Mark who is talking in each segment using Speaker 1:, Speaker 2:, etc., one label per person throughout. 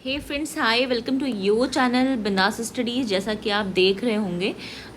Speaker 1: Hey friends, hi, welcome to your channel Bindaas studies. जैसा कि आप देख रहे होंगे,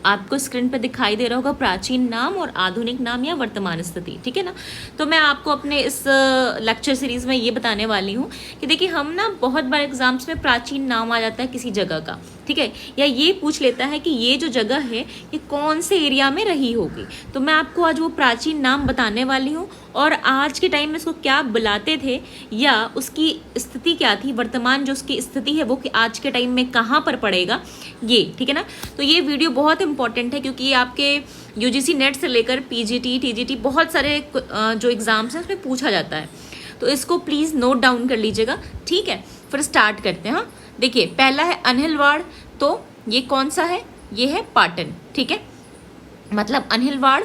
Speaker 1: आपको स्क्रीन पर दिखाई दे रहा होगा प्राचीन नाम और आधुनिक नाम या वर्तमान स्थिति। ठीक है ना। तो मैं आपको अपने इस लेक्चर सीरीज में ये बताने वाली हूँ कि देखिए, हम ना बहुत बार एग्जाम्स में प्राचीन नाम आ जाता है किसी जगह का, ठीक है, या ये पूछ लेता है कि ये जो जगह है ये कौन से एरिया में रही होगी। तो मैं आपको आज वो प्राचीन नाम बताने वाली हूँ और आज के टाइम में इसको क्या बुलाते थे या उसकी स्थिति क्या थी, वर्तमान जो उसकी स्थिति है वो कि आज के टाइम में कहाँ पर पड़ेगा ये। ठीक है ना। तो ये वीडियो बहुत इंपॉर्टेंट है क्योंकि ये आपके यूजीसी नेट से लेकर पीजीटी, टीजीटी बहुत सारे जो एग्जाम्स हैं उसमें पूछा जाता है। तो इसको प्लीज़ नोट डाउन कर लीजिएगा। ठीक है, फिर स्टार्ट करते हैं। हाँ, देखिए, पहला है अनहिलवाड़। तो ये कौन सा है? ये है पाटन। ठीक है, मतलब अनहिलवाड़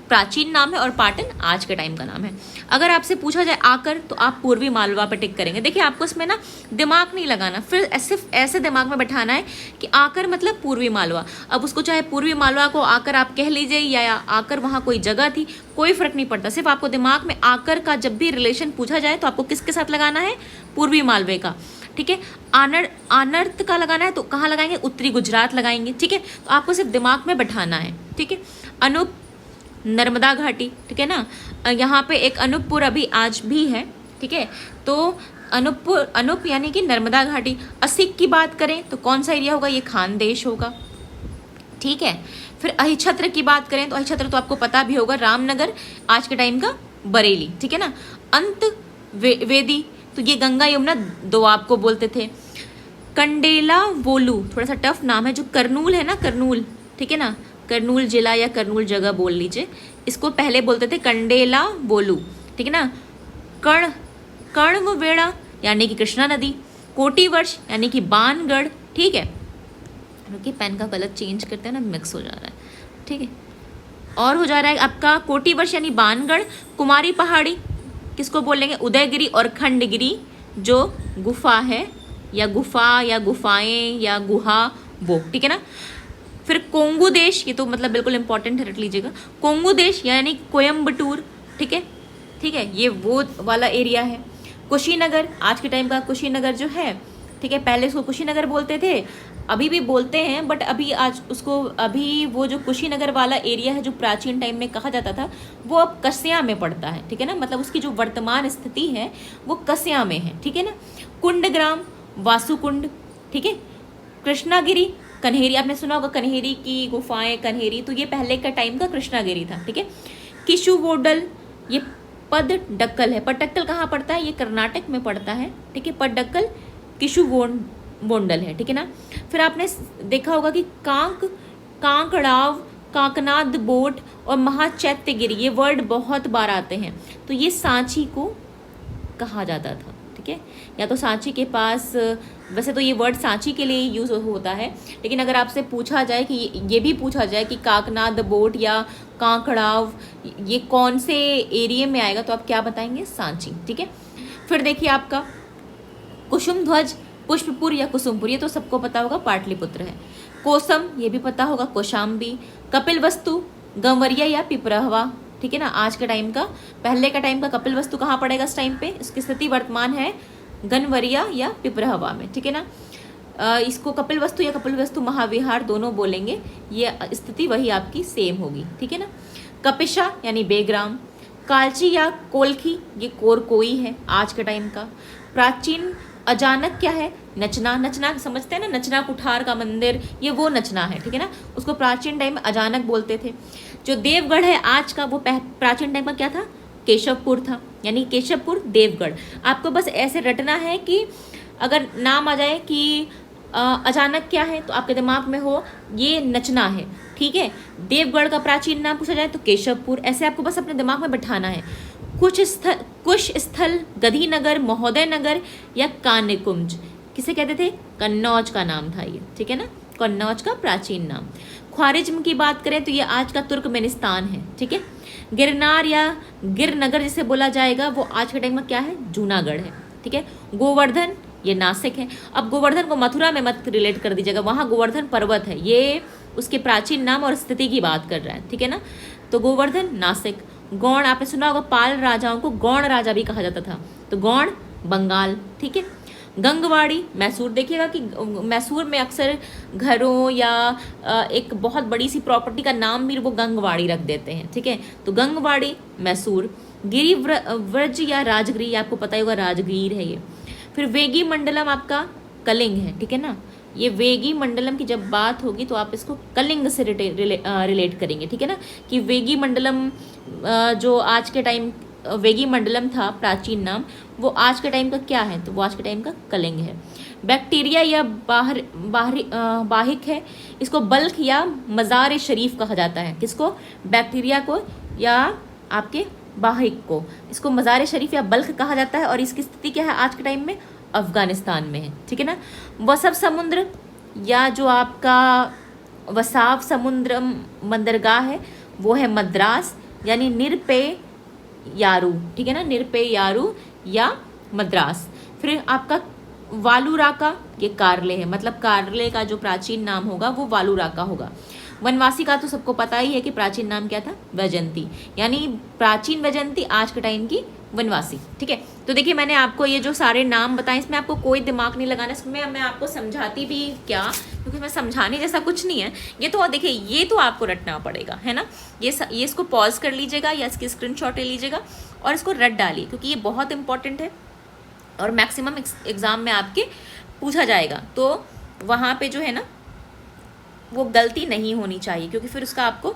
Speaker 1: प्राचीन नाम है और पाटन आज के टाइम का नाम है। अगर आपसे पूछा जाए आकर, तो आप पूर्वी मालवा पर टिक करेंगे। देखिए, आपको इसमें ना दिमाग नहीं लगाना, फिर सिर्फ ऐसे दिमाग में बैठाना है कि आकर मतलब पूर्वी मालवा। अब उसको चाहे पूर्वी मालवा को आकर आप कह लीजिए या आकर वहाँ कोई जगह थी, कोई फर्क नहीं पड़ता। सिर्फ आपको दिमाग में आकर का जब भी रिलेशन पूछा जाए तो आपको किसके साथ लगाना है? पूर्वी मालवे का। ठीक है, आनर्त का लगाना है तो कहाँ लगाएंगे? उत्तरी गुजरात लगाएंगे। ठीक है, तो आपको सिर्फ दिमाग में बैठाना है। ठीक है, अनूप नर्मदा घाटी। ठीक है ना, यहाँ पे एक अनूपपुर अभी आज भी है। ठीक है, तो अनूप यानी कि नर्मदा घाटी। असिक की बात करें तो कौन सा एरिया होगा? ये खानदेश होगा। ठीक है, फिर अहिछत्र की बात करें तो अहिछत्र तो आपको पता भी होगा, रामनगर आज के टाइम का बरेली। ठीक है ना, अंत वेदी तो ये गंगा यमुना दोआब को बोलते थे। कंडेला वोलू थोड़ा सा टफ नाम है, जो करनूल है ना, करनूल, ठीक है ना, करनूल जिला या करनूल जगह बोल लीजिए, इसको पहले बोलते थे कंडेला वोलू। ठीक है ना, कर्णवेड़ा यानी कि कृष्णा नदी। कोटिवर्ष यानी कि बानगढ़। ठीक है, क्योंकि पेन का कलर चेंज करते हैं ना, मिक्स हो जा रहा है। ठीक है, और हो जा रहा है आपका कोटिवर्ष यानी बानगढ़। कुमारी पहाड़ी किसको बोलेंगे? उदयगिरी और खंडगिरी जो गुफा है या गुफा या गुफाएं या गुहा, वो। ठीक है ना, फिर कोंगू देश, ये तो मतलब बिल्कुल इंपॉर्टेंट है, रट लीजिएगा। कोंगू देश यानी कोयम्बटूर। ठीक है, ठीक है, ये वो वाला एरिया है। कुशीनगर आज के टाइम का कुशीनगर जो है, ठीक है, पहले उसको कुशीनगर बोलते थे, अभी भी बोलते हैं, बट अभी आज उसको अभी वो जो कुशीनगर वाला एरिया है जो प्राचीन टाइम में कहा जाता था, वो अब कस्या में पड़ता है। ठीक है ना, मतलब उसकी जो वर्तमान स्थिति है वो कस्या में है। ठीक है ना, कुंडग्राम, वासुकुंड। ठीक है, कृष्णागिरी, कन्हेरी, आपने सुना होगा कन्हेरी की गुफाएं, कन्हेरी, तो ये पहले का टाइम का कृष्णागिरी था। ठीक है, किशुवोडल, ये पदडक्कल है। पदडक्कल कहाँ पड़ता है? ये कर्नाटक में पड़ता है। ठीक है, पदडक्कल किशुवोंडल है। ठीक है ना, फिर आपने देखा होगा कि कांकड़ाव, काकनाद बोट और महाचैत्यगिरी, ये वर्ड बहुत बार आते हैं। तो ये सांची को कहा जाता था। ठीक है, या तो सांची के पास, वैसे तो ये वर्ड सांची के लिए यूज़ होता है, लेकिन अगर आपसे पूछा जाए कि ये भी पूछा जाए कि काकनाद बोट या कांकड़ाव ये कौन से एरिया में आएगा, तो आप क्या बताएंगे? सांची। ठीक है, फिर देखिए आपका कुसुम ध्वज, पुष्पपुर या कुसुमपुर, ये तो सबको पता होगा, पाटलिपुत्र है। कोसम, ये भी पता होगा, कौशाम्बी। कपिल वस्तु, गंवरिया या पिपरहवा। ठीक है ना, आज के टाइम का, पहले का टाइम का कपिल वस्तु कहाँ पड़ेगा इस टाइम पे? इसकी स्थिति वर्तमान है गनवरिया या पिपरहवा में। ठीक है ना, इसको कपिल वस्तु या कपिल वस्तु महाविहार दोनों बोलेंगे, ये स्थिति वही आपकी सेम होगी। ठीक है ना, कपिशा यानी बेग्राम। कालची या कोलखी, ये कोरकोई है आज के टाइम का। प्राचीन अजानक क्या है? नचना। नचना समझते हैं ना, नचना कुठार का मंदिर, ये वो नचना है। ठीक है ना, उसको प्राचीन टाइम में अजानक बोलते थे। जो देवगढ़ है आज का, वो प्राचीन टाइम का क्या था? केशवपुर था, यानी केशवपुर देवगढ़। आपको बस ऐसे रटना है कि अगर नाम आ जाए कि अचानक क्या है, तो आपके दिमाग में हो ये नचना है। ठीक है, देवगढ़ का प्राचीन नाम पूछा जाए तो केशवपुर। ऐसे आपको बस अपने दिमाग में बैठाना है। कुछ स्थल गधी नगर, महोदय नगर या कान्यकुंज, किसे कहते थे? कन्नौज का नाम था ये। ठीक है ना, कन्नौज का प्राचीन नाम। ख्वारिज्म की बात करें तो ये आज का तुर्कमेनिस्तान है। ठीक है, गिरनार या गिरनगर जिसे बोला जाएगा, वो आज के टाइम में क्या है? जूनागढ़ है। ठीक है, गोवर्धन, ये नासिक है। अब गोवर्धन को मथुरा में मत रिलेट कर दीजिएगा, वहाँ गोवर्धन पर्वत है, ये उसके प्राचीन नाम और स्थिति की बात कर रहा है। ठीक है ना, तो गोवर्धन नासिक। गौड़, आपने सुना होगा पाल राजाओं को गौड़ राजा भी कहा जाता था, तो गौड़ बंगाल। ठीक है, गंगवाड़ी मैसूर, देखिएगा कि मैसूर में अक्सर घरों या एक बहुत बड़ी सी प्रॉपर्टी का नाम भी वो गंगवाड़ी रख देते हैं, ठीक है। तो गंगवाड़ी मैसूर। गिरी व्रज या राजगिरी, आपको पता ही होगा राजगीर है ये। फिर वेगी मंडलम आपका कलिंग है, ठीक है ना। ये वेगी मंडलम की जब बात होगी तो आप इसको कलिंग से रिलेट करेंगे, ठीक है ना। कि वेगी मंडलम जो आज के टाइम वेगी मंडलम था प्राचीन नाम, वो आज के टाइम का क्या है, तो वो आज के टाइम का कलिंग है। बैक्टीरिया या बाहिक है, इसको बल्क या मज़ार शरीफ कहा जाता है। किसको? बैक्टीरिया को या आपके बाहिक को, इसको मज़ार शरीफ या बल्क कहा जाता है। और इसकी स्थिति क्या है आज के टाइम में? अफ़गानिस्तान में है, ठीक है ना। वसव समुद्र या जो आपका वसाव समुद्र बंदरगाह है वो है मद्रास, यानी निरपेय यारू, ठीक है ना, निरपेय यारू या मद्रास। फिर आपका वालुराका, ये कारले है, मतलब कारले का जो प्राचीन नाम होगा वो वालुराका होगा। वनवासी का तो सबको पता ही है कि प्राचीन नाम क्या था? वैजंती, यानी प्राचीन वैजंती, आज के टाइम की वनवासी, ठीक है। तो देखिए मैंने आपको ये जो सारे नाम बताए, इसमें आपको कोई दिमाग नहीं लगाना, इसमें मैं आपको समझाती भी क्या, क्योंकि मैं समझाने जैसा कुछ नहीं है ये तो। देखिए ये तो आपको रटना पड़ेगा, है ना। ये इसको पॉज कर लीजिएगा या इसकी स्क्रीनशॉट ले लीजिएगा और इसको रट डालिए, क्योंकि ये बहुत इंपॉर्टेंट है और मैक्सिमम एग्ज़ाम में आपके पूछा जाएगा। तो वहाँ पे जो है ना वो गलती नहीं होनी चाहिए, क्योंकि फिर उसका आपको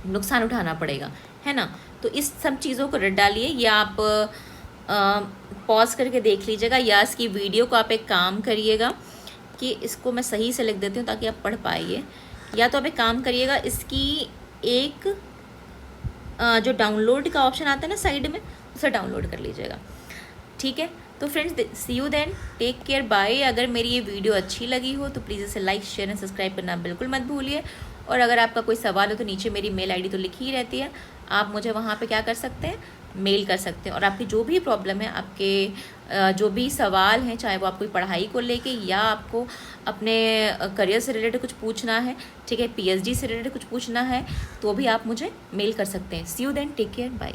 Speaker 1: नुकसान उठाना पड़ेगा, है ना। तो इस सब चीज़ों को रट डालिए, या आप पॉज करके देख लीजिएगा, या इसकी वीडियो को आप एक काम करिएगा कि इसको मैं सही से लिख देती हूँ ताकि आप पढ़ पाइए। या तो आप एक काम करिएगा, इसकी एक जो डाउनलोड का ऑप्शन आता है ना साइड में, उसे डाउनलोड कर लीजिएगा, ठीक है। तो friends see you then, take care, bye. अगर मेरी ये वीडियो अच्छी लगी हो तो प्लीज़ इसे लाइक शेयर एंड सब्सक्राइब करना बिल्कुल मत भूलिए। और अगर आपका कोई सवाल हो तो नीचे मेरी मेल आईडी तो लिखी ही रहती है, आप मुझे वहाँ पे क्या कर सकते हैं, मेल कर सकते हैं। और आपकी जो भी प्रॉब्लम है, आपके जो भी सवाल हैं, चाहे वो आपको पढ़ाई को लेके या आपको अपने करियर से रिलेटेड कुछ पूछना है, ठीक है, पीएचडी से रिलेटेड कुछ पूछना है, तो भी आप मुझे मेल कर सकते हैं। See you then, take care, bye.